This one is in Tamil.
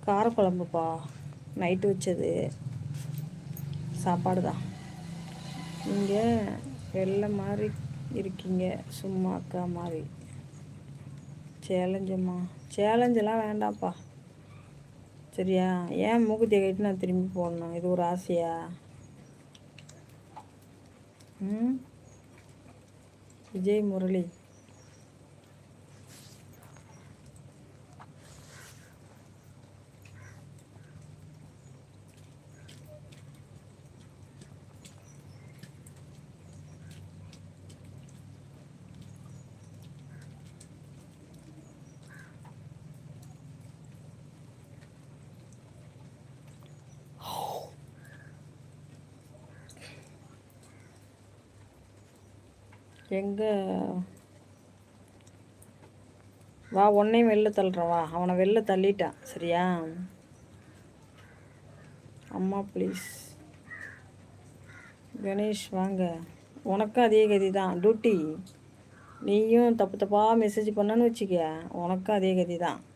காரக்குழம்புப்பா, நைட்டு வச்சது சாப்பாடு தான். நீங்கள் வெள்ளை மாதிரி இருக்கீங்க, சும்மா அக்கா மாதிரி. சேலஞ்சும்மா, சேலஞ்செல்லாம் வேண்டாம்ப்பா சரியா? ஏன் மூக்குத்தியை கட்டிட்டு நான் திரும்பி போடணும்? இது ஒரு ஆசையா? விஜய் முரளி, எங்கே வா, உன்னையும் வெளில தள்ளுறேன் வா. அவனை வெளில தள்ளிட்டான் சரியா? அம்மா ப்ளீஸ். கணேஷ் வாங்க. உனக்கும் அதே கதி தான் டியூட்டி. நீயும் தப்பு தப்பாக மெசேஜ் பண்ணன்னு வச்சுக்க, உனக்கும் அதே கதி தான்.